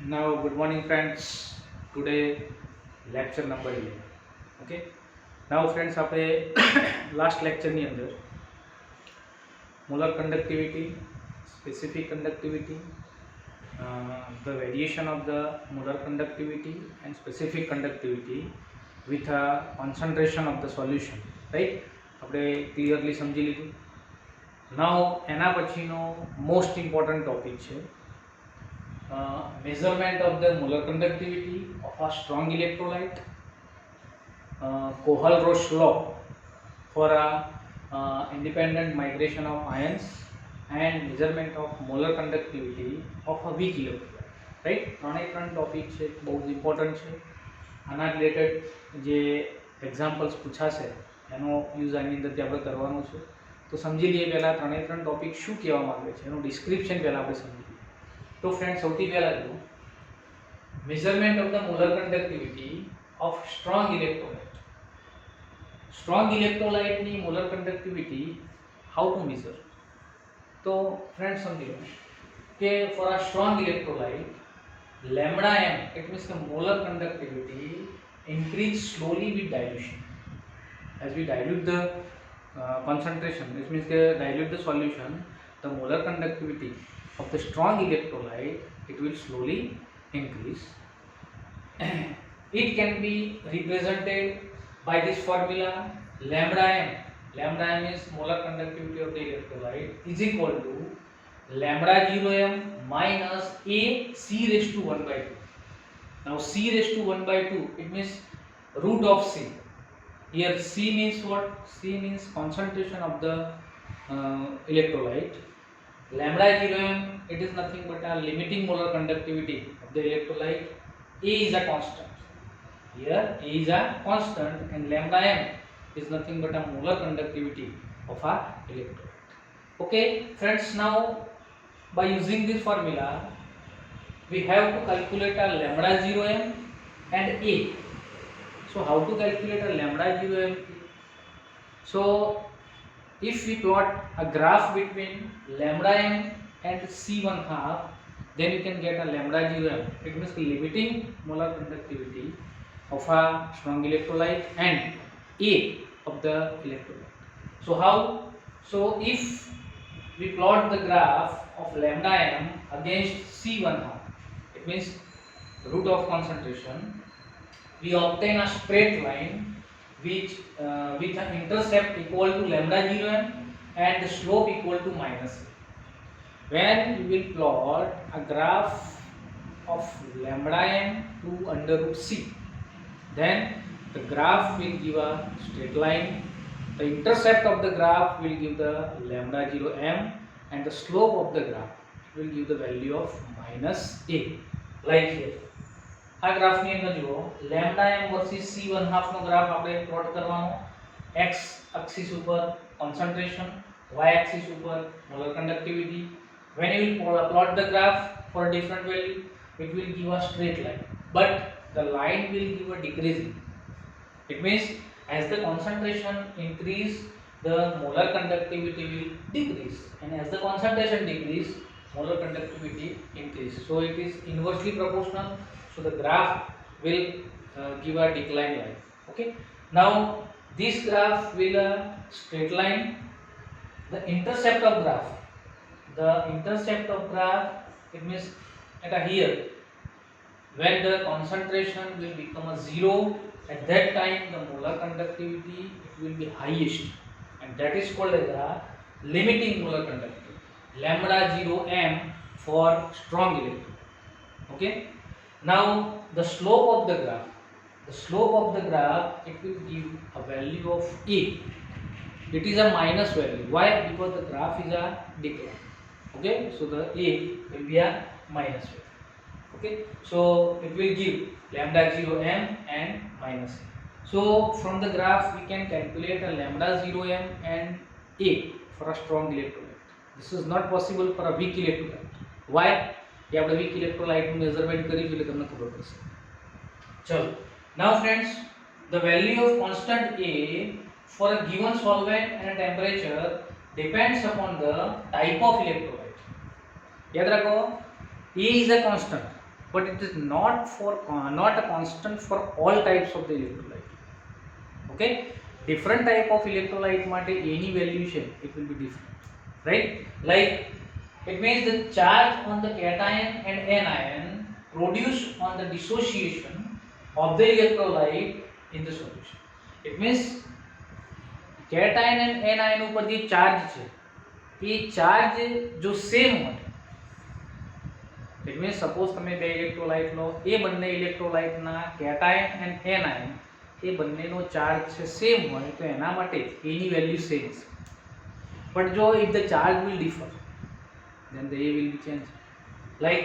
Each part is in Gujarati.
Now, good morning, friends. Today, lecture number 11. Okay. Now, friends, આપણે લાસ્ટ લેક્ચરની અંદર molar conductivity, specific conductivity, the variation of the molar conductivity and specific conductivity with a concentration of the solution, right? આપણે ક્લિયરલી સમજી લીધું. નાઉ એના પછીનો મોસ્ટ ઇમ્પોર્ટન્ટ ટોપિક છે measurement of the molar conductivity of a strong electrolyte, Kohl-Rosch law for a independent migration of ions, and measurement of molar conductivity of a weak electrolyte. Right? ત્રણ ટોપિક છે, બહુ જ ઇમ્પોર્ટન્ટ છે. આના રિલેટેડ જે એક્ઝામ્પલ્સ પૂછાશે એનો યુઝ આની અંદરથી આપણે કરવાનો છે. તો સમજી લઈએ પહેલાં ત્રણ ટોપિક શું કહેવા માંગે છે, એનું ડિસ્ક્રિપ્શન પહેલાં આપણે સમજી લઈએ. તો ફ્રેન્ડ, સૌથી પહેલાં જો measurement of the molar conductivity of strong electrolyte. Strong ઇલેક્ટ્રોલાઇટની molar conductivity how to measure? તો ફ્રેન્ડ સમજી લો કે for a strong electrolyte lambda m, it means the molar conductivity increase slowly with dilution. As we dilute the concentration, this means the dilute the solution, the molar conductivity of the strong electrolyte, it will slowly increase. It can be represented by this formula lambda m. Lambda m is molar conductivity of the electrolyte is equal to lambda 0 m minus a c raised to 1 by 2. Now c raised to 1 by 2, it means root of c. Here c means what? C means concentration of the electrolyte. Lambda 0 m, it is nothing but a limiting molar conductivity of the electrolyte. A is a constant. Here A is a constant and lambda m is nothing but a molar conductivity of a electrolyte. Okay, friends, now by using this formula we have to calculate a lambda 0 m and A. So how to calculate a lambda 0 m? So if we plot a graph between lambda m and c1 half, then you can get a lambda 0 m. It means the limiting molar conductivity of a strong electrolyte and A of the electrolyte. So how? So if we plot the graph of lambda m against c1 half, it means root of concentration, we obtain a straight line which with an intercept equal to lambda 0 m and the slope equal to minus a. When you will plot a graph of lambda m to under root c, then the graph will give a straight line, the intercept of the graph will give the lambda 0 m and the slope of the graph will give the value of minus a, like here. આ ગ્રાફની અંદર જુઓ lambda m versus c1 half નો ગ્રાફ આપણે પ્લોટ કરવાનો. x axis ઉપર concentration, y axis ઉપર molar conductivity. When you will plot the graph for a different value, it will give a straight line, but the line will give a decreasing. It means as the concentration increase, the molar conductivity will decrease, and as the concentration decrease, molar conductivity increase. So it is inversely proportional. So the graph will give a decline line. Okay. Now this graph will straight line. The intercept of graph, it means at here, when the concentration will become a zero, at that time the molar conductivity it will be highest, and that is called as a limiting molar conductivity, lambda 0 m for strong electrolyte. Okay. Now the slope of the graph, it will give a value of A. It is a minus value. Why? Because the graph is a decline. Okay, so the A will be a minus value. Okay, so it will give lambda 0 m and minus A. So from the graph we can calculate a lambda 0 m and A for a strong electrolyte. This is not possible for a weak electrolyte. Why? कि આપણે વીક ઇલેક્ટ્રોલાઇટનું મેઝરમેન્ટ કર્યું એટલે તમને ખબર પડશે. ચલો, નાઉ friends, the value of constant A for a given solvent and a temperature depends upon the type of electrolyte. याद रखो, A is a constant but it is not not a constant for all types of the electrolyte. Okay, different type of electrolyte માટે એની value છે it will be different, right? Like it means the charge on the cation and anion produced on the dissociation of the electrolyte in the solution. It means cation and anion ઉપર જે ચાર્જ છે એ ચાર્જ જો સેમ હોય, ઇટ મીન્સ સપોઝ તમે બે ઇલેક્ટ્રોલાઇટ લો, એ બંને ઇલેક્ટ્રોલાઇટના કેટાયન એન્ડ એનાયન એ બંનેનો ચાર્જ છે સેમ હોય તો એના માટે એની વેલ્યુ સેમ છે. બટ જો if the charge will differ then the A will be changed. Like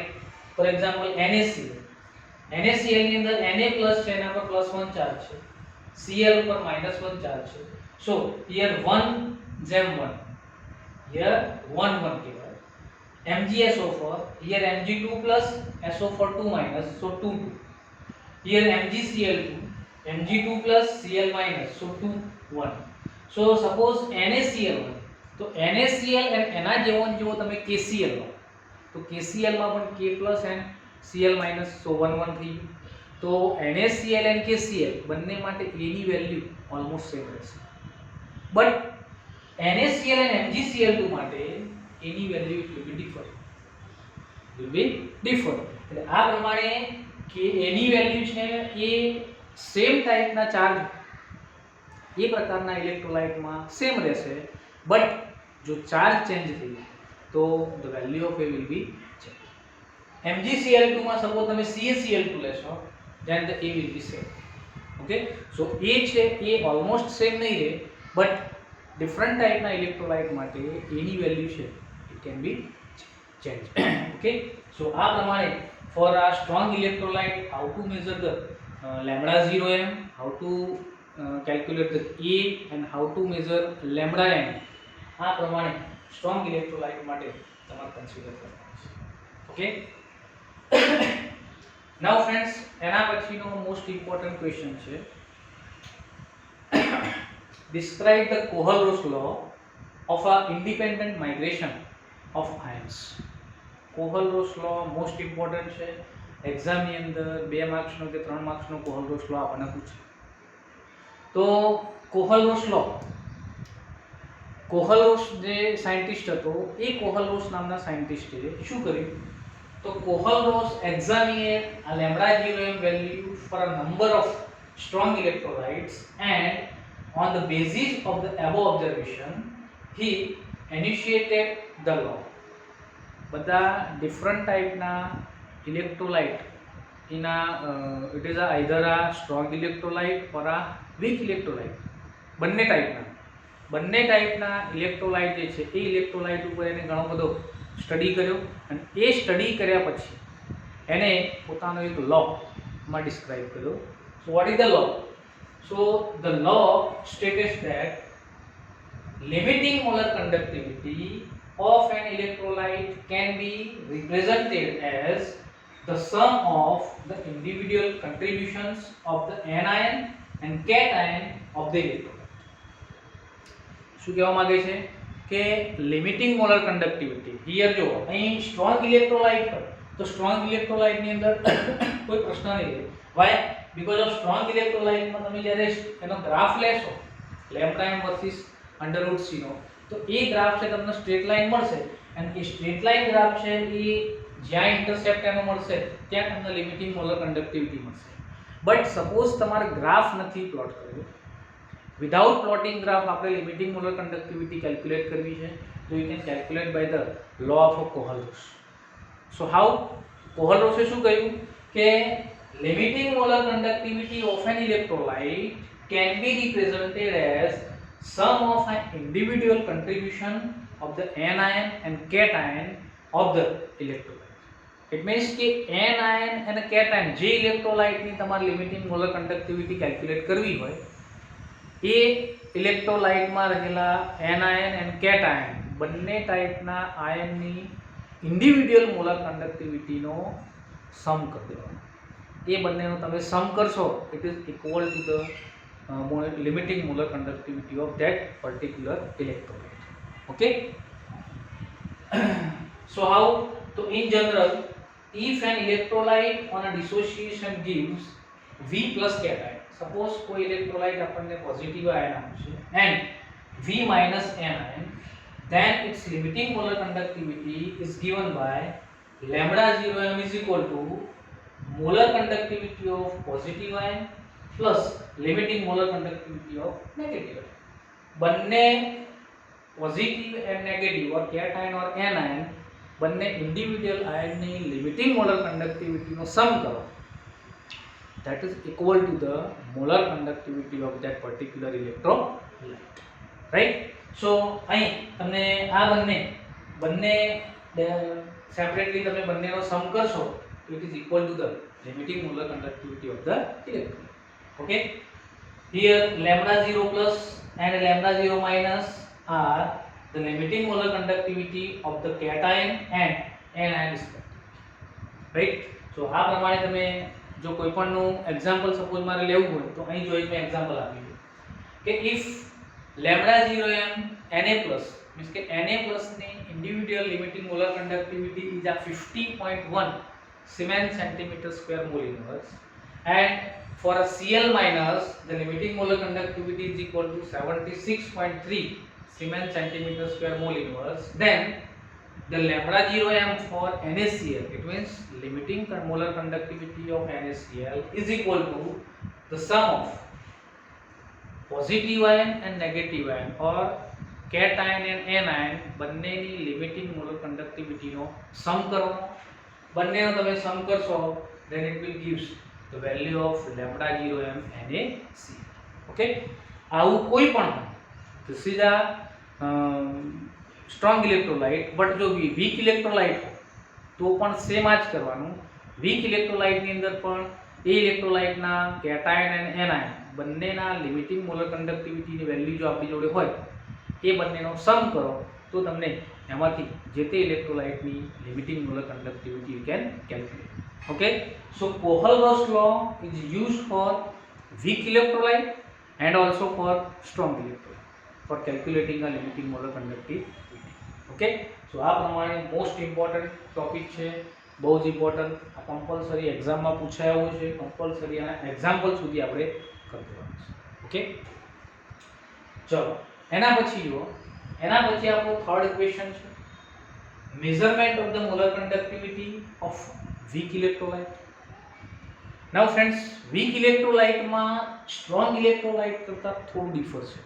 for example NaCl, NaCl ની અંદર Na પ્લસ છે એના પર +1 ચાર્જ છે, Cl ઉપર -1 ચાર્જ છે. So here 1 જેમ 1, here 1 1 કહેવાય. MgSO4, here Mg2 plus SO4 2 minus, so 2 2. Here MgCl2, Mg2 plus Cl minus, so 2 1. So suppose NaCl1, તો NaCl અને એના જેવો તમે KCl લો તો KCl માં પણ K plus and Cl minus, so 1 1 થઈ ગયું. તો NaCl and KCl બંને માટે A ની વેલ્યુ ઓલમોસ્ટ સેમ રહેશે, બટ NaCl and MgCl2 માટે A ની value it will be different. એટલે આ પ્રમાણે કે A ની વેલ્યુ છે એ સેમ ટાઈપના ચાર્જ એ પ્રકારના ઇલેક્ટ્રોલાઇટમાં સેમ રહેશે, બટ જો ચાર્જ ચેન્જ થઈ જાય તો the value of A will be changed. MgCl2 માં સપોઝ તમે CaCl2 લેશો then the A will be same. Okay, so A છે એ ઓલમોસ્ટ સેમ નહીં રહે, બટ ડિફરન્ટ ટાઈપના ઇલેક્ટ્રોલાઇટ માટે A ની વેલ્યુ છે it can be changed. Okay, so આ પ્રમાણે for a strong electrolyte how to measure the lambda 0m, how to calculate the A and how to measure lambda m, આ પ્રમાણે સ્ટ્રોંગ ઇલેક્ટ્રોલાઇટ માટે તમારે કન્સિડર કરવાનું છે. ઓકે, નાઉ ફ્રેન્ડ્સ એના પછીનો મોસ્ટ ઇમ્પોર્ટન્ટ ક્વેશ્ચન છે, describe the Kohlrausch law of a independent migration of ions. Kohlrausch law most important છે, એક્ઝામની અંદર 2 માર્ક્સનો કે 3 માર્ક્સનો Kohlrausch law આપણને પૂછે. તો Kohlrausch law, કોહલરોસ જે સાયન્ટિસ્ટ હતો એ કોહલરોસ નામના સાયન્ટિસ્ટે શું કર્યું, તો કોહલરોસ એક્ઝામિનેડ a lambda 0m value for a number of strong electrolytes and on the basis of the above observation he initiated the law. બધા ડિફરન્ટ ટાઈપના ઇલેક્ટ્રોલાઇટ એના ઇટ ઇઝ આઈધર આ સ્ટ્રોંગ ઇલેક્ટ્રોલાઇટ ઓર આ વીક ઇલેક્ટ્રોલાઇટ, બંને ટાઈપના ઇલેક્ટ્રોલાઇટ જે છે એ ઇલેક્ટ્રોલાઇટ ઉપર એને ઘણો બધો સ્ટડી કર્યો અને એ સ્ટડી કર્યા પછી એને પોતાનો એક લૉમાં ડિસ્ક્રાઇબ કર્યો. So what is the law? So the law states that limiting molar conductivity of an electrolyte can be represented as the sum of the individual contributions of the anion and cation of the electrolyte. શું કહેવા માંગે છે કે લિમિટિંગ મોલર કન્ડક્ટિવિટી, હિયર જો અહીં સ્ટ્રોંગ ઇલેક્ટ્રોલાઇટ હોય તો સ્ટ્રોંગ ઇલેક્ટ્રોલાઇટની અંદર કોઈ પ્રશ્ન નહીં રહે. વાય? બીકોઝ ઓફ સ્ટ્રોંગ ઇલેક્ટ્રોલાઇટમાં તમે જ્યારે એનો ગ્રાફ લેશો લેમ્ડા એમ વર્સિસ અંડરરૂટ સી નો, તો એ ગ્રાફ છે તમને સ્ટ્રેટ લાઇન મળશે અને એ સ્ટ્રેટ લાઇન ગ્રાફ છે એ જ્યાં ઇન્ટરસેપ્ટ એનો મળશે ત્યાં તમને લિમિટિંગ મોલર કન્ડક્ટિવિટી મળશે. બટ સપોઝ તમારે ગ્રાફ નથી પ્લોટ કર્યો, વિધાઉટ પ્લોટિંગ ગ્રાફ આપણે લિમિટિંગ મોલર કન્ડક્ટિવિટી કેલ્ક્યુલેટ કરવી છે તો you can calculate by the law of Kohlrausch. So how? કોહલરોસે શું કહ્યું કે limiting molar conductivity of an electrolyte can be represented as sum of an individual contribution of the anion and cation of the electrolyte. It means કે anion અને cation જે ઇલેક્ટ્રોલાઇટ ની તમારે લિમિટિંગ મોલર કન્ડક્ટિવિટી કેલ્ક્યુલેટ કરવી હોય એ ઇલેક્ટ્રોલાઇટમાં રહેલા એનાયન એન્ડ કેટાયન બંને ટાઈપના આયનની ઇન્ડિવિડ્યુઅલ મોલર કન્ડક્ટિવિટીનો સમ કરી દેવાનો. એ બંનેનો તમે સમ કરશો it is equal to the limiting molar conductivity of that particular electrolyte. Okay, so how? So in general if an electrolyte on a dissociation gives V plus cation, suppose કોઈ electrolyte આપણને positive ion આપશે and V minus anion, then its limiting molar conductivity is given by lambda 0m is equal to molar conductivity of positive ion plus limiting molar conductivity of negative ion. બંને positive and negative or cation or anion બંને ઇન્ડિવિડ્યુઅલ આયનની લિમિટિંગ મોલર કંડક્ટિવિટીનો સમ કરો, that is equal to the molar conductivity of that particular electrolyte, right? So અહીં તમને આ બંને સેપરેટલી તમે બંનેનો સમ કરશો તો it is equal to the limiting molar conductivity of the electrolyte. Okay, here lambda 0 plus and lambda 0 minus are the limiting molar conductivity of the cation and anion respectively, right? So આ પ્રમાણે તમે જો કોઈ પણનું એક્ઝામ્પલ સપોઝ મારે લેવું હોય તો અહીં જો એક મેં એક્ઝામ્પલ આપ્યું કે if lambda 0m Na plus means કે Na plus ની individual limiting molar conductivity is a 50.1 Siemens centimeter square mole inverse, and for a Cl minus the limiting molar conductivity is equal to 76.3 Siemens centimeter square mole inverse, then the lambda 0m for NaCl, it means limiting molar conductivity of NaCl is equal to the sum of positive ion and negative ion or cation and anion બંનેની limiting molar conductivity નો સમ કરો. બંનેનો તમે સમ કરશો then it will gives the value of lambda 0m NaCl. Okay, આવું કોઈ પણ this is a strong electrolyte, but જો weak electrolyte હોય તો પણ સેમ આ જ કરવાનું. weak electrolyte ની અંદર પણ એ electrolyte ના cation and anion બંનેના limiting molar conductivity ની વેલ્યુ જો આપણી જોડે હોય એ બંનેનો સમ કરો તો તમને એમાંથી જે તે electrolyte ની limiting molar conductivity you can calculate. Okay, so Kohlrausch law is used for weak electrolyte and also for strong electrolyte for calculating a limiting molar conductivity. Okay, so આ પ્રમાણે મોસ્ટ ઇમ્પોર્ટન્ટ ટોપિક છે, બહુ જ ઇમ્પોર્ટન્ટ. આ કમ્પલસરી એક્ઝામમાં પૂછાયું છે, કમ્પલસરી આના એક્ઝામ્પલ સુધી આપણે કરવાનું છે. ઓકે, ચલો એના પછી જુઓ, એના પછી આપણો થર્ડ ઇક્વેશન છે measurement of the molar conductivity of weak electrolyte. Now friends, weak ઇલેક્ટ્રોલાઇટમાં સ્ટ્રોંગ ઇલેક્ટ્રોલાઇટ કરતાં થોડું ડિફર છે.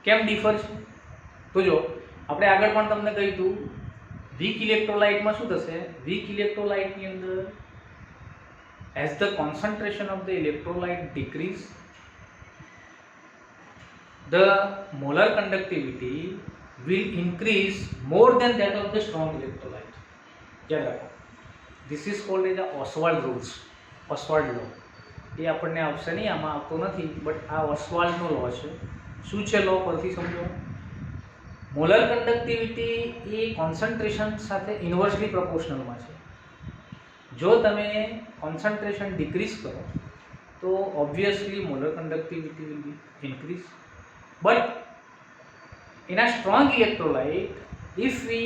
કેમ ડિફર છે તો જો આપણે આગળ પણ તમને કહ્યું હતું વીક ઇલેક્ટ્રોલાઇટમાં શું થશે, વીક ઇલેક્ટ્રોલાઇટની અંદર as the concentration of the electrolyte decrease, the molar conductivity will increase more than that of the strong electrolyte. યાદ રાખો, this is called as the Ostwald rules, Ostwald law. એ આપણને આવશે નહીં, આમાં આવતો નથી, બટ આ ઓસ્વાલ્ડનો લો છે. શું છે લો પરથી સમજો. મોલર કંડક્ટિવિટી એ કોન્સન્ટ્રેશન સાથે ઇન્વર્સલી પ્રપોર્શનલમાં છે. જો તમે કોન્સન્ટ્રેશન ડિક્રીઝ કરો તો obviously molar conductivity will be increase. But in a strong electrolyte, if we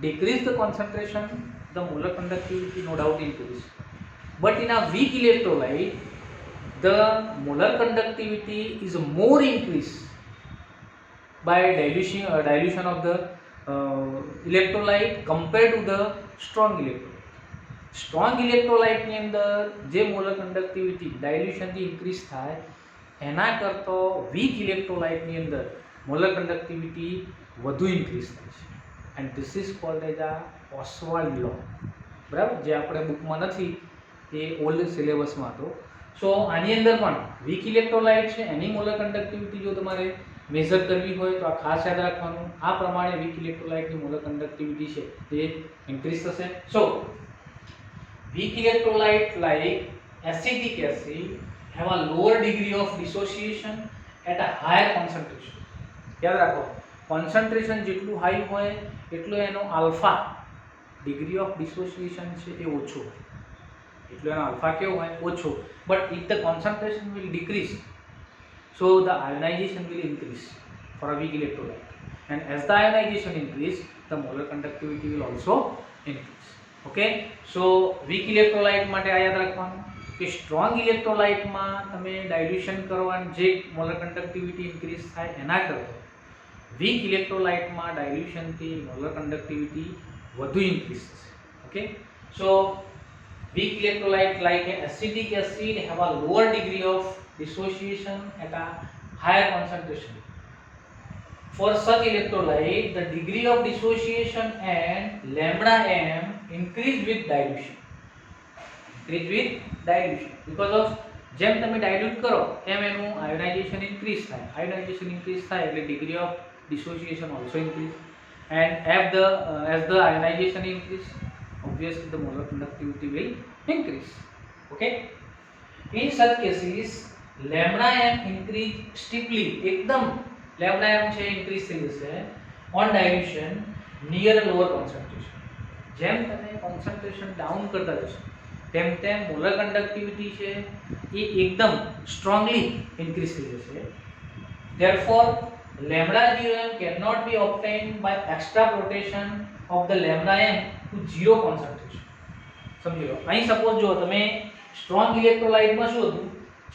decrease the concentration, the molar conductivity no doubt increase. But in a weak electrolyte, the molar conductivity is more increased by dilution of the electrolyte compared to the strong electrolyte. Strong ઇલેક્ટ્રોલાઇટની અંદર જે મોલર કંડક્ટિવિટી ડાયલ્યુશનથી ઇન્ક્રીઝ થાય એના કરતો વીક ઇલેક્ટ્રોલાઇટની અંદર મોલર કંડક્ટિવિટી વધુ ઇન્ક્રીઝ થાય છે. And this is called as આ ઓસ્વાલ્ડ લો. બરાબર, જે આપણે બુકમાં નથી, એ ઓલ્ડ સિલેબસમાં હતો. સો આની અંદર પણ વીક ઇલેક્ટ્રોલાઇટ છે એની મોલર કંડક્ટિવિટી જો તમારે મેઝર કરવી હોય તો આ ખાસ યાદ રાખવાનું. આ પ્રમાણે વીક ઇલેક્ટ્રોલાઇટની મોલર કંડક્ટિવિટી છે તે ઇન્ક્રીઝ થશે. સો weak electrolyte like acetic acid have a lower degree of dissociation at a higher concentration. યાદ રાખો, કોન્સન્ટ્રેશન જેટલું હાઈ હોય એટલો એનો આલ્ફા ડિગ્રી ઓફ ડિસોસિએશન છે એ ઓછો હોય, એટલો એનો આલ્ફા કેવો હોય ઓછો. But if the concentration will decrease so the ionization will increase for a weak electrolyte, and as the ionization increase the molar conductivity will also increase. Okay, so weak electrolyte માટે આ યાદ રાખવાનું કે સ્ટ્રોંગ ઇલેક્ટ્રોલાઇટમાં તમે ડાયલ્યુશન કરવાની જે મોલર કન્ડક્ટિવિટી ઇન્ક્રીઝ થાય એના કરતાં વીક ઇલેક્ટ્રોલાઇટમાં ડાયલ્યુશનથી મોલર કન્ડક્ટિવિટી વધુ ઇન્ક્રીઝ થશે. Okay, so weak electrolyte like acetic acid have a lower degree of dissociation at a higher concentration. For such electrolyte, the degree of dissociation and lambda m increase with dilution. Increase with dilution because of જેમ તમે ડાયલ્યુટ કરો એમ એનું આયોનાઇઝેશન ઇન્ક્રીઝ થાય. આયોનાઇઝેશન ઇન્ક્રીઝ થાય એટલે degree of dissociation also increase, and as the ionization increase, obviously the molar conductivity will increase. Okay, in such cases lambda m increase steeply, એકદમ lambda m છે increase થઈ જશે on dilution near a lower concentration. જેમ તમે concentration down કરતા જશો તેમ તેમ molar conductivity છે એ એકદમ strongly increase થઈ જશે. Therefore lambda 0m cannot be obtained by extrapolation of the lambda m to zero concentration. સમજી લો, અહીં સપોઝ જો તમે સ્ટ્રોંગ ઇલેક્ટ્રોલાઇટમાં શું હતું,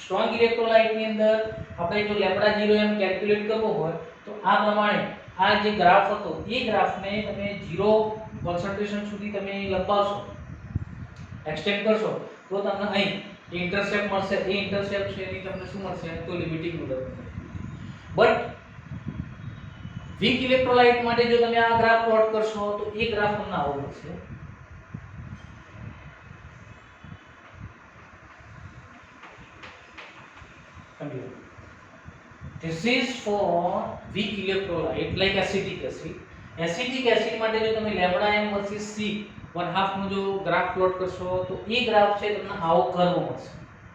સ્ટ્રોંગ ઇલેક્ટ્રોલાઇટની અંદર આપણે જો લેમ્બડા 0m કેલ્ક્યુલેટ કરવો હોય તો આ પ્રમાણે આ જે ગ્રાફ હતો એ ગ્રાફને તમે 0 કોન્સન્ટ્રેશન સુધી તમે લંબાવશો, એક્સટેન્ડ કરશો તો તમને અહીં ઇન્ટરસેપ્ટ મળશે. એ ઇન્ટરસેપ્ટ છે એની તમને શું મળશે, તો limiting molar conductivity. But weak electrolyte માટે જો તમે આ ગ્રાફ પ્લોટ કરશો તો એ ગ્રાફ તમને આવો મળશે. This is for weak electrolyte like acetic acid. Acetic acid માટે જો તમે lambda m versus c 1/2 નો જો ગ્રાફ પ્લોટ કરશો તો એ ગ્રાફ છે તમને આવો કર્વ મળશે.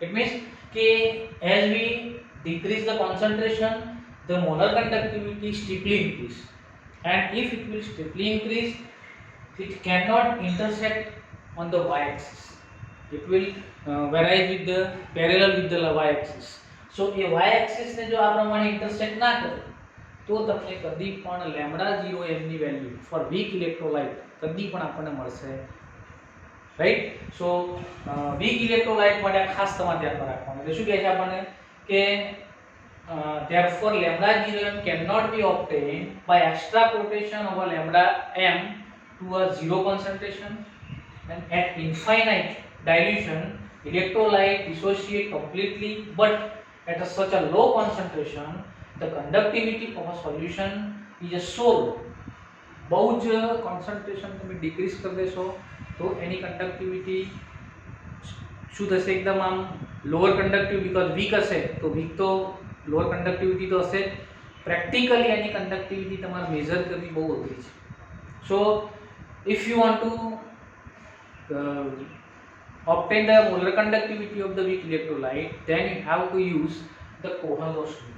It means કે as we decrease the concentration, the molar conductivity steeply increase, and if it will steeply increase, it cannot intersect on the y-axis. It will vary with the parallel with the y-axis. So A y-axis ને જો આ પ્રમાણે intersect ના કરે તો તમને કદી પણ lambda 0m ની વેલ્યુ for weak electrolyte કદી પણ આપણને મળશે, રાઈટ. સો weak electrolyte માટે ખાસ તમારે ધ્યાનમાં રાખવાનું એટલે શું કહે છે આપણને કે therefore lambda 0m cannot be obtained by extrapolation of a lambda m to a zero concentration, and at infinite dilution electrolyte dissociate completely, but at such a low concentration the conductivity of a solution is so low. બહુ જ કોન્સન્ટ્રેશન તમે ડિક્રીઝ કરી દેશો તો એની કન્ડક્ટિવિટી શું થશે, એકદમ આમ લોઅર કન્ડક્ટિવ, બીકોઝ વીક હશે તો વીક તો લોઅર કન્ડક્ટિવિટી તો હશે. પ્રેક્ટિકલી એની કન્ડક્ટિવિટી તમારે મેઝર કરવી બહુ અઘરી છે. સો if you want to obtain the molar conductivity of the weak electrolyte, then you have to use the Kohlrausch law.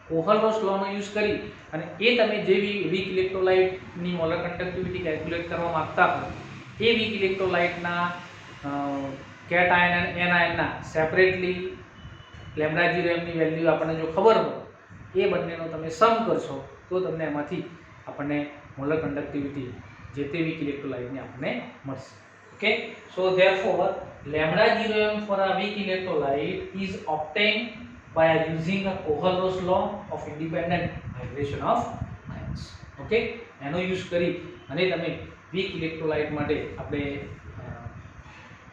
Kohlrausch law no use કરી અને એ તમે જે વીક ઇલેક્ટ્રોલાઇટ ની મોલર કન્ડક્ટિવિટી કેલ્ક્યુલેટ કરવા માંગતા હો એ વીક ઇલેક્ટ્રોલાઇટના કેટાયન અને એનાયનના સેપરેટલી લેમ્બડા 0m ની વેલ્યુ આપણને જો ખબર હોય એ બંનેનો તમે સમ કરશો તો તમને એમાંથી આપણને મોલર કન્ડક્ટિવિટી જે તે વીક ઇલેક્ટ્રોલાઇટની આપણને મળશે. Okay, so therefore lambda 0m for a weak electrolyte is obtained by using a Kohlrausch law of independent migration of ions. Okay, એનો યુઝ કરી અને તમે weak electrolyte માટે આપણે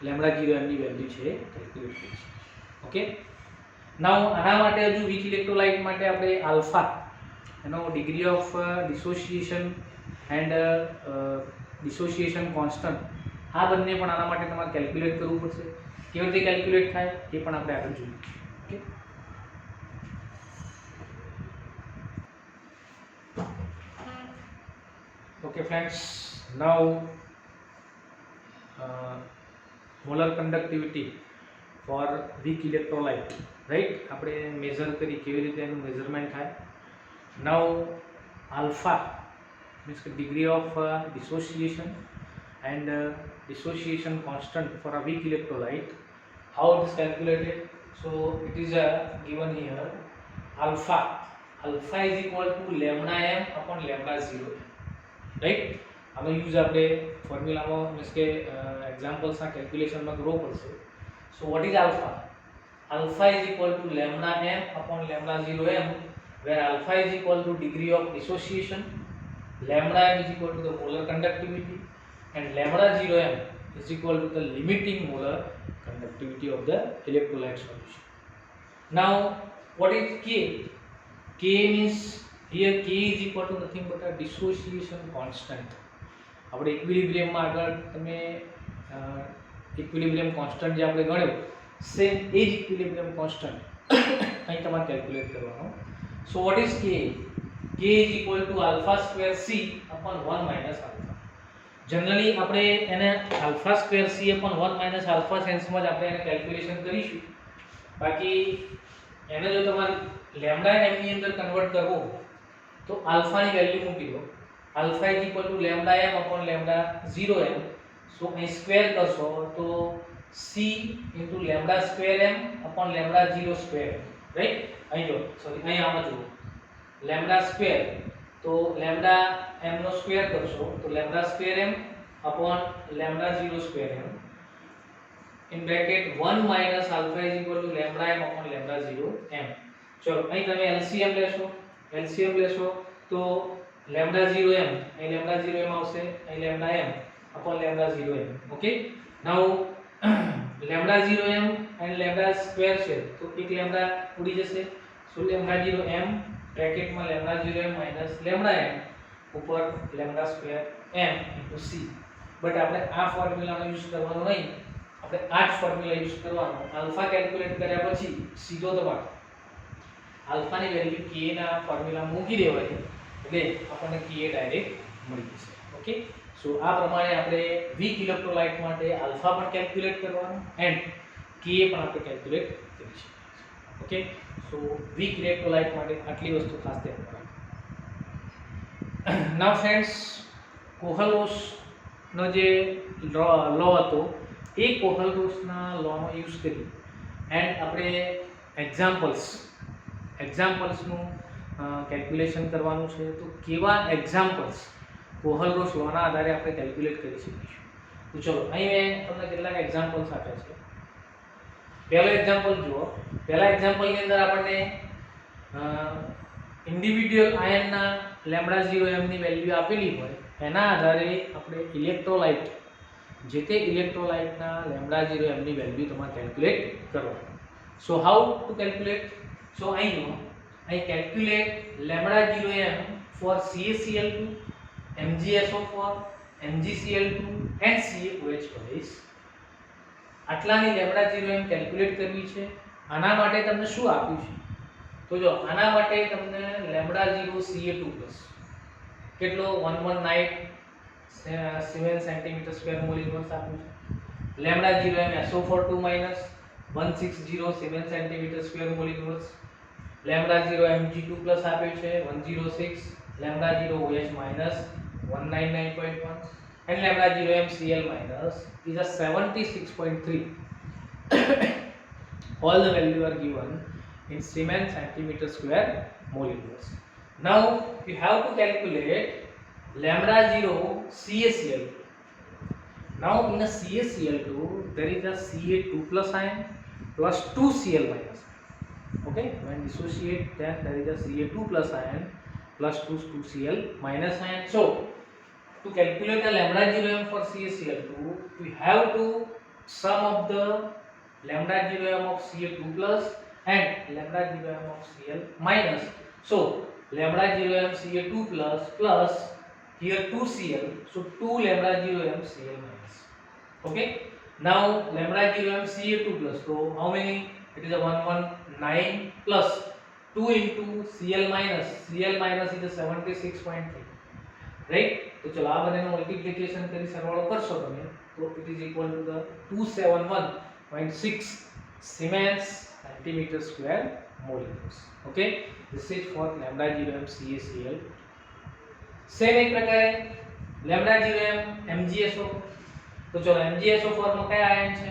lambda 0m ની વેલ્યુ છે કેલ્ક્યુલેટ કરી છે. ઓકે, નાઉ આના માટે હજુ weak electrolyte માટે આપણે આલ્ફા એનો degree of dissociation and dissociation constant આ બંને પણ આના માટે તમારે કેલ્ક્યુલેટ કરવું પડશે. કેવી રીતે કેલ્ક્યુલેટ થાય એ પણ આપણે આગળ જોઈએ. Okay, okay friends, now molar conductivity for weak electrolyte, right, આપણે મેઝર કરી કેવી રીતે એનું મેઝરમેન્ટ થાય. નાઉ આલ્ફા મીન્સ કે degree of dissociation and dissociation constant for a weak electrolyte. How it is calculated? So it is given here alpha is equal to lambda m upon lambda 0m, right. આનો યુઝ આપણે ફોર્મ્યુલામાં મીન્સ કે એક્ઝામ્પલ્સના કેલ્ક્યુલેશનમાં કરવો પડશે. So what is alpha? Alpha is equal to lambda m upon lambda 0 m, where alpha is equal to degree of dissociation, lambda m is equal to the molar conductivity, and lambda 0 m is equal to the limiting molar conductivity of the electrolyte solution. Now what is K? K means here K is equal to nothing but a dissociation constant. આપણે ઇક્વિલિબ્રિયમમાં આગળ તમે ઇક્વિલિબ્રિયમ કોન્સ્ટન્ટ જે આપણે ગણ્યો સેમ એ જ ઇક્વિલિબ્રિયમ કોન્સ્ટન્ટ અહીં તમારે કેલ્ક્યુલેટ કરવાનો. So what is K? K is equal to alpha square C upon 1 minus alpha. Generally આપણે એને alpha square C upon 1 minus alpha સેન્સમાં જ આપણે એને કેલ્ક્યુલેશન કરીશું. બાકી એને જો તમારે લેમ્ડા m ની અંદર કન્વર્ટ કરવો તો આલ્ફાની વેલ્યુ મૂકી દો. alpha is equal to lambda m upon lambda 0 m. so અહીં સ્ક્વેર કરશો તો c into lambda square m upon lambda 0 square, right? અહીં જો સોરી અહીં આમાં જુઓ lambda square તો lambda m નો સ્ક્વેર કરશો તો lambda square m upon lambda 0 square m in bracket 1 minus alpha is equal to lambda m upon lambda 0 m. ચલો અહીં તમે LCM લેશો તો lambda 0 m અહીં lambda 0 m આવશે, અહીં lambda m upon lambda 0 m. okay, now lambda 0 m and lambda square છે તો એક lambda ઉડી જશે. so lambda 0 m bracket માં lambda 0 m minus lambda m ઉપર lambda square m into c. But આપણે આ ફોર્મ્યુલાનો યુઝ કરવાનો નહીં, આપણે આ જ ફોર્મ્યુલા યુઝ કરવાનો. આલ્ફા કેલ્ક્યુલેટ કર્યા પછી સીધો તમારે આલ્ફાની વેલ્યુ k ના ફોર્મ્યુલા મૂકી દેવાની એટલે આપણને k ડાયરેક્ટ મળી જશે. ઓકે, સો આ પ્રમાણે આપણે વીક ઇલેક્ટ્રોલાઇટ માટે આલ્ફા પણ કેલ્ક્યુલેટ કરવાનું એન્ડ k પણ આપણે કેલ્ક્યુલેટ કરી શકીએ. ઓકે, સો વીક ઇલેક્ટ્રોલાઇટ માટે આટલી વસ્તુ ખાસ ધ્યાન રાખો. નાઉ ફ્રેન્ડ્સ, કોહલરોસનો જે લો હતો એ કોહલરોસના લોનો યુઝ કરી એન્ડ આપણે એક્ઝામ્પલ્સનું કેલ્ક્યુલેશન કરવાનું છે. તો કેવા એક્ઝામ્પલ્સ કોહલરોસ લોના આધારે આપણે કેલ્ક્યુલેટ કરી શકીશું? તો ચલો અહીં મેં તમને કેટલાક એક્ઝામ્પલ્સ આપ્યા છે. પહેલો એક્ઝામ્પલ જુઓ. પહેલા એક્ઝામ્પલની અંદર આપણને ઇન્ડિવિડ્યુઅલ આયનના લેમ્ડા 0 m ની વેલ્યુ આપેલી હોય એના આધારે આપણે ઇલેક્ટ્રોલાઇટ જે તે ઇલેક્ટ્રોલાઇટના લેમ્ડા 0 m ની વેલ્યુ તમારે કેલ્ક્યુલેટ કરવાની. So how to calculate? So અહીં જુઓ, અહીં calculate lambda 0 m for CaCl2, MgSO4, MgCl2 and CaOH કરીશ. આટલાની લેમ્ડા 0 m કેલ્ક્યુલેટ કરવી છે. આના માટે તમને શું આપ્યું છે? તો જો આના માટે તમને લેમ્ડા 0 Ca2+ કેટલો 119 semen centimetre square mall inverse આપ્યું છે. Lambda 0 m SO42 160 semen centimetre square mall inverse. Lambda 0 Mg2+ આપ્યું છે 106, lambda 0 OH -199.1 and lambda 0 MCl minus is a 76.3. All the value are given in Siemens centimeter square mole inverse. Now you have to calculate lambda 0 CaCl2. Now in a CaCl2 there is a Ca2+ ion plus 2 Cl minus. Okay, when dissociate then there is a Ca2+ ion plus 2 Cl minus ion. So to calculate the lambda 0 m for CaCl2, we have to sum of the lambda 0 m of Ca2+ and lambda 0 m of Cl minus. So lambda 0 m Ca2+ plus here 2 Cl, so 2 lambda 0 m Cl minus. Okay, now lambda 0 m Ca2+, so how many? It is a 119 plus 2 into Cl minus is a 76.3, right? तो चलो આ બંનેનો મલ્ટીપ્લિકેશન કરી સરવાળો કરશો તમે તો it is equal to the 271.6 Siemens centimeter square mole inverse. Okay, this is for lambda 0 m CaCl. Same एक प्रकारे lambda 0 m MgSO. तो चलो MgSO4 માં કયા આયન છે?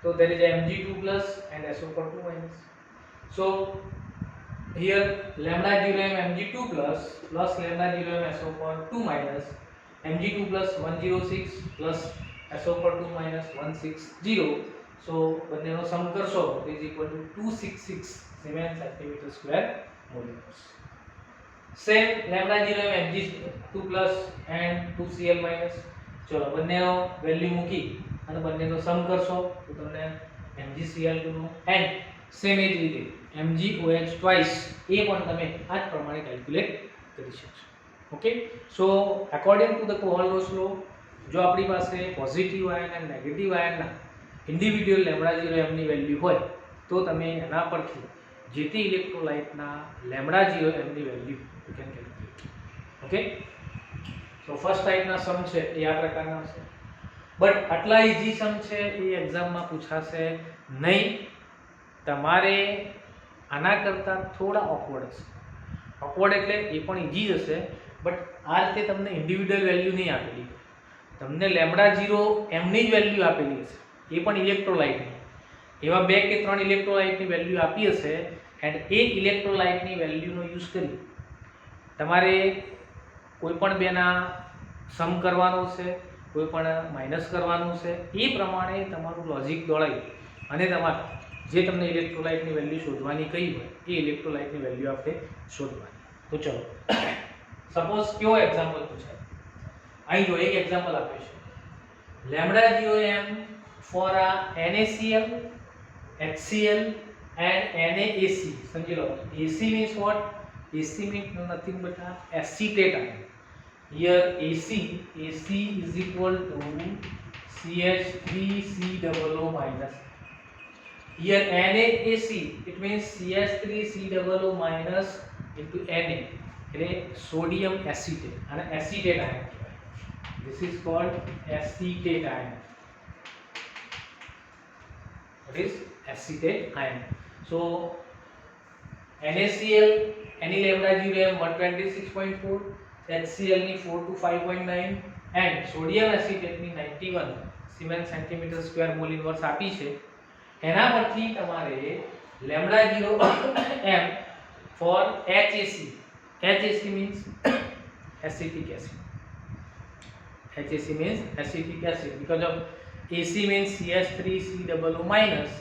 તો there is Mg2+ and SO4 2-. So here lambda 0 m Mg2+ plus lambda 0 m SO4 2-, Mg2 plus 106 plus SO2 minus 160. So બંનેનો સમ કરશો તો is equal to 266 Siemens centimeter square moles. Same lambda 0 Mg2 plus and 2Cl minus. ચલો બંનેનો વેલ્યુ મૂકી અને બંનેનો સમ કરશો તો તમને MgCl2 નો and સેમ એ જ રીતે MgOH twice એ પણ તમે આ જ પ્રમાણે કેલ્ક્યુલેટ કરી શકશો. Okay, so according to the Kohlrausch law, જો આપણી પાસે પોઝિટિવ આયન અને નેગેટિવ આયનના ઇન્ડિવિડ્યુઅલ લેમ્બડા 0m ની વેલ્યુ હોય તો તમે એના પરથી જે તે ઇલેક્ટ્રોલાઇટના લેમ્બડા 0m ની value you can calculate. Okay, so first ટાઈપના સમ છે એ આ પ્રકારના છે, બટ આટલા ઈઝી સમ છે એ એક્ઝામમાં પૂછાશે નહીં. તમારે આના કરતાં થોડા ઓકવર્ડ હશે. ઓકવર્ડ એટલે એ પણ ઈઝી જ હશે, બટ આ રીતે તમને ઇન્ડિવિડ્યુઅલ વેલ્યુ નહીં આપેલી, તમને લેમ્બડા 0m ની જ વેલ્યુ આપેલી હશે, એ પણ ઇલેક્ટ્રોલાઇટની. એવા 2 કે 3 ઇલેક્ટ્રોલાઇટની વેલ્યુ આપી હશે એન્ડ એ ઇલેક્ટ્રોલાઇટની વેલ્યુનો યુઝ કરી તમારે કોઈ પણ બેના સમ કરવાનો છે, કોઈ પણ માઇનસ કરવાનું છે, એ પ્રમાણે તમારું લોજિક દોડાવી અને તમારે જે તમને ઇલેક્ટ્રોલાઇટની વેલ્યુ શોધવાની કહી હોય એ ઇલેક્ટ્રોલાઇટની વેલ્યુ આપણે શોધવાની. તો ચલો સપોઝ કેવો એક્ઝામ્પલ પૂછાય, અહીં જો એક એક્ઝામ્પલ આપ્યું છે, lambda 0m for a NaCl, HCl and NaAC. સમજી લો, AC means what? AC means nothing but acetate ion. Here AC is equal to CH3COO minus. Here NaAC, it means CH3COO minus into Na, એટલે સોડિયમ એસિટેટ અને એસિટેટ આયન કહેવાય. This is called acetate ion. What is acetate ion? So NaCl any lambda 0m 126.4, HCl ની 4 to 5.9 and sodium acetate ની 91 Siemens centimeter square mole inverse આપી છે. એના પરથી તમારે lambda 0m for HAC. HAC means acetic acid. HAC means acetic acid because of AC means CH3COO minus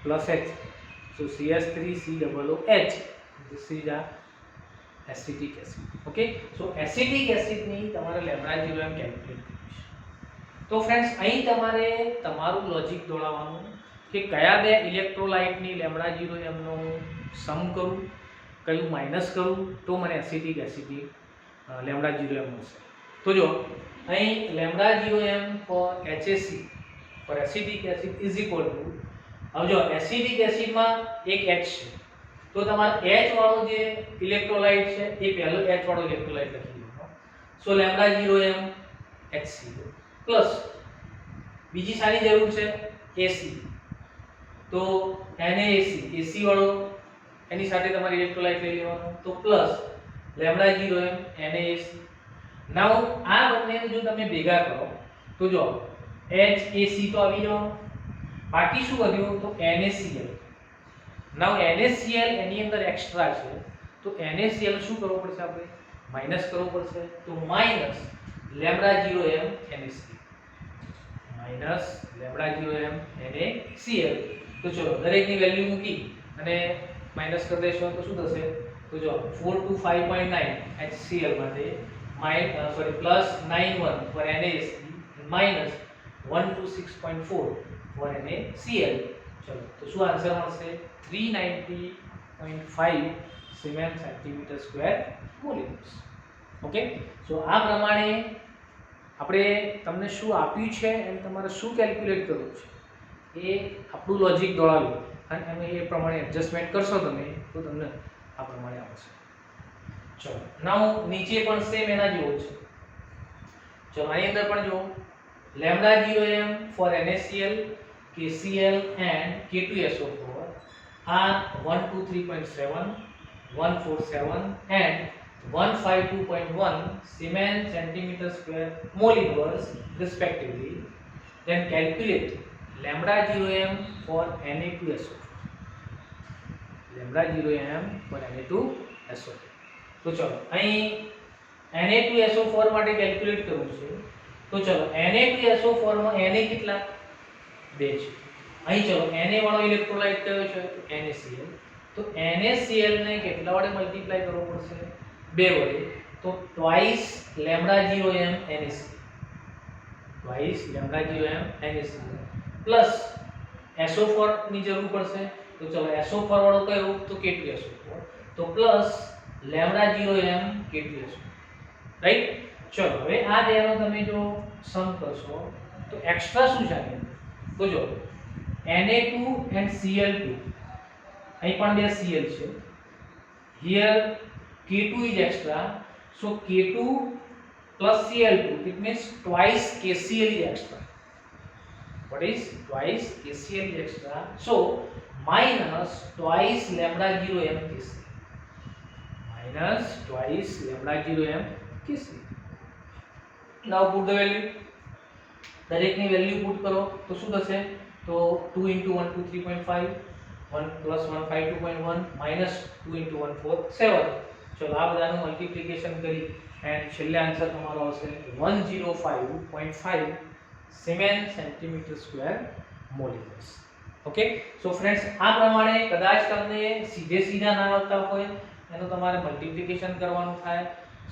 plus H. So CH3COOH. This is a acetic acid. Okay. So acetic acid ની તમારે lambda 0m કેલ્ક્યુલેટ કરવી છે. તો ફ્રેન્ડ્સ અહીં તમારે તમારું લોજિક દોડાવવાનું કે કયા બે ઇલેક્ટ્રોલાઇટની lambda 0m નો સમ કરું, કયું માઇનસ કરું તો મને એસિટિક એસિડ lambda 0m મળશે. તો જો અહીં lambda 0m for HAC for acetic acid is equal to, હવે જો એસિટિક એસિડમાં એક H છે તો તમારે H વાળો જે ઇલેક્ટ્રોલાઇટ છે એ પહેલો H વાળો ઇલેક્ટ્રોલાઇટ લખી દેવાનો. સો lambda 0m HCl પ્લસ બીજી સારી જરૂર છે AC, તો NaAC AC વાળો એની સાથે તમારે ઇલેક્ટ્રોલાઇટ લઈ લેવાનો, તો પ્લસ lambda 0m NaAC. નાઉ આ બંનેને જો તમે ભેગા કરો તો જો HAC તો આવી જવાનો, બાકી શું વધ્યું તો NaCl. નાઉ NaCl એની અંદર એક્સ્ટ્રા છે તો NaCl શું કરવો પડશે, આપણે માઈનસ કરવો પડશે, તો minus lambda 0m NaCl minus lambda 0m NaCl. તો ચલો દરેકની વેલ્યુ મૂકી અને માઈનસ કરી દેશો તો શું થશે, તો જો 4 to 5.9 HCl માટે plus 91 for NaAC minus 1 to 6.4 for NaCl. ચલો તો શું આન્સર મળશે 390.5 Siemens centimeter square moles. Okay, so આ પ્રમાણે આપણે તમને શું આપ્યું છે અને તમારે શું કેલ્ક્યુલેટ કરવું છે એ આપણું લોજિક દોડાવ્યું અને તમે એ પ્રમાણે એડજસ્ટમેન્ટ કરશો તમે તો તમને આ પ્રમાણે આવશે. ચલો નાઉ નીચે પણ સેમ એના જેવો છે. ચલો આની અંદર પણ જો lambda 0m for NaCl, KCl and K2SO4 are 123.7, 147 and 152.1 Siemens centimeter square mole inverse respectively. Then calculate lambda 0m for Na2SO4. lambda 0m for Na2SO4. તો ચલો અહીં Na2SO4 માટે કેલ્ક્યુલેટ કરવું છે તો ચલો Na2SO4 માં Na કેટલા 2 છે. અહીં ચલો Na વાળો ઇલેક્ટ્રોલાઇટ કયો છે તો NaCl. તો NaCl ને કેટલા વડે મલ્ટીપ્લાય કરવો પડશે 2 વડે તો twice λ0m NaCl twice λ0m NaCl plus SO4 ની જરૂર પડશે તો ચલો SO4 વાળો કયો તો K2SO4 તો પ્લસ λ0m K2SO રાઈટ. ચલો હવે આ બેનો તમે જો સમ કરશો તો એક્સ્ટ્રા શું છે આની અંદર તો જો Na2 and Cl2 અહીં પણ બે Cl છે. here K2 is extra so K2 plus Cl2 it means twice KCl is extra. What is twice KCl is extra so minus twice λ0m KCl minus twice λ0m KCl. now put the value દરેકની વેલ્યુ પુટ કરો તો શું થશે તો 2 * 1 2 3.5 1 + 1 5 2.1 minus 2 * 1 4 7. ચલો આ બધાનું મલ્ટીપ્લિકેશન કરી એન્ડ છેલ્લે આન્સર તમારો આવશે 105.5 siemens centimetre square mall inverse. Okay so friends આ પ્રમાણે કદાચ તમને સીધા ના આવતા હોય એનું તમારે મલ્ટીપ્લિકેશન કરવાનું થાય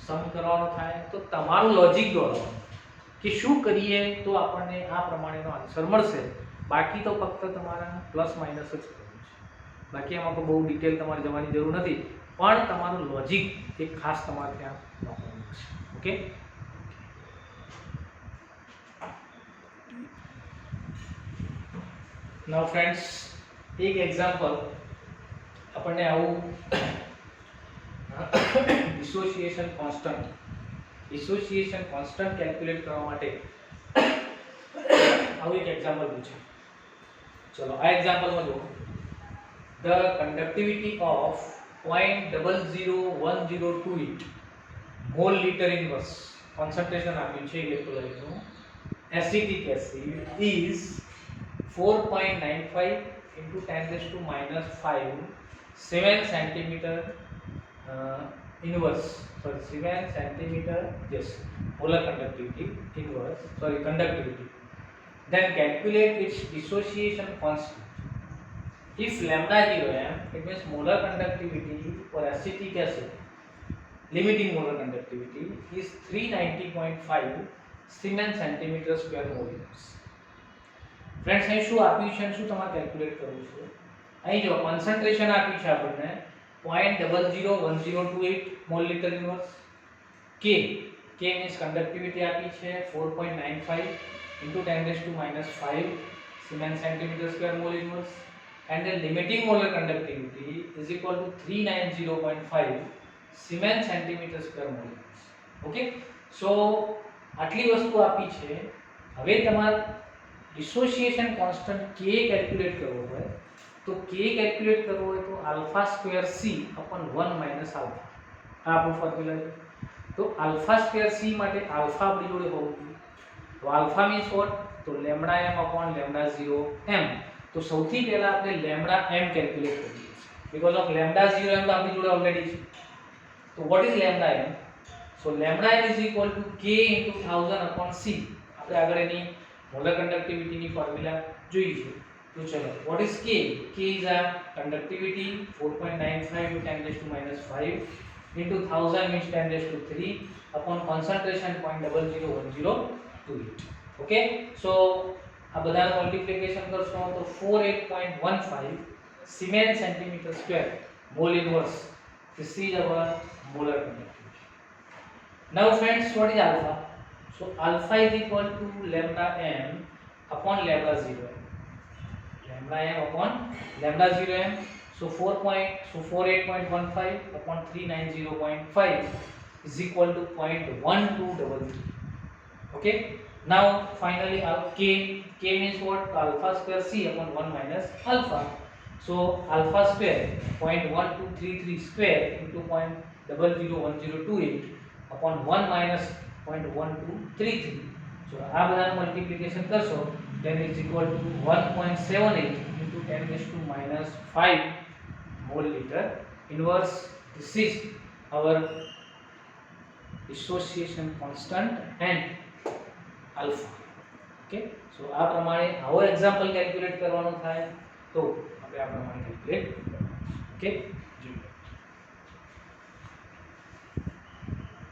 સમ કરવાનો થાય તો તમારું લોજિક દોરવાનું કે શું કરીએ તો આપણને આ પ્રમાણેનો આન્સર મળશે. બાકી તો ફક્ત તમારા પ્લસ માઇનસ જ કરવું છે. બાકી એમાં તો બહુ ડિટેલ તમારે જવાની જરૂર નથી પણ તમારું લોજિક એક ખાસ તમારે ત્યાં નોંધવાનું છે. ઓકે નાઉ ફ્રેન્ડ્સ એક એક્ઝામ્પલ આપણને આવું ડિસોસિએશન કોન્સ્ટન્ટ કેલ્ક્યુલેટ કરવા માટે આવું એક એક્ઝામ્પલ પૂછે. ચલો આ એક્ઝામ્પલમાં જુઓ the conductivity of 0.00108 mole liter inverse concentration આપ્યું છે ઇલેક્ટ્રોલાઇટનું acetic acid is 4.95 into 10⁻⁵ 7 centimeter inverse sorry 7 centimeter yes molar conductivity inverse sorry conductivity. Then calculate its dissociation constant. If λ0m it means molar conductivity for acetic acid limiting molar conductivity is 390.5 Siemens centimeter square mole inverse. Friends અહીં શું આપ્યું છે અને શું તમારે કેલ્ક્યુલેટ કરવું છે અહીં જો કોન્સન્ટ્રેશન આપ્યું છે આપણને 0.001028 mole litre inverse k means conductivity આપી છે 4.95 into 10⁻⁵ Siemens centimeter square mole inverse and the limiting molar conductivity is equal to 390.5 Siemens centimeter square mole inverse. Okay so આટલી વસ્તુ આપી છે. હવે તમારે ડિસોસિએશન કોન્સ્ટન્ટ k કેલ્ક્યુલેટ કરવો હોય તો k કેલ્ક્યુલેટ કરવો હોય તો alpha square c upon 1 minus alpha આ આપણો ફોર્મ્યુલા છે. તો આલ્ફા સ્ક્વેર c માટે આલ્ફા આપણી જોડે હોવું જોઈએ તો આલ્ફા મીન્સ વોટ તો λm upon λ0m. તો સૌથી પહેલા આપણે λm કેલ્ક્યુલેટ કરીએ બીકોઝ ઓફ λ0m તો આપણી જોડે ઓલરેડી છે. તો what is λm so λm is equal to k into 1000 upon c. આપણે આગળ એની મોલર કંડક્ટિવિટીની ફોર્મ્યુલા જોઈ છે. તો ચલો what is k is a conductivity 4.95 10⁻⁵ into 1000 means 10⁻³ upon concentration 0.01028. okay so આ બધાનું મલ્ટીપ્લિકેશન કરશો તો 48.15 Siemens centimeter square mole inverse. This is our molar conductivity. Now friends, what is alpha? So alpha is equal to λm upon λ0m. λm upon λ0m. So 48.15 upon 390.5 is equal to 0.1233. Okay. Now finally k means what? Alpha square c upon 1 minus alpha. So alpha square 0.1233 square into 0.001028 upon 1 minus 0.1233. So આ બધાનું મલ્ટીપ્લિકેશન કરશો then it's equal to 1.78 into 10⁻⁵ mole liter inverse. This is our dissociation constant and alpha. Okay, so આ પ્રમાણે આવો એક્ઝામ્પલ કેલ્ક્યુલેટ કરવાનો થાય તો આપણે આ પ્રમાણે કેલ્ક્યુલેટ. ઓકે.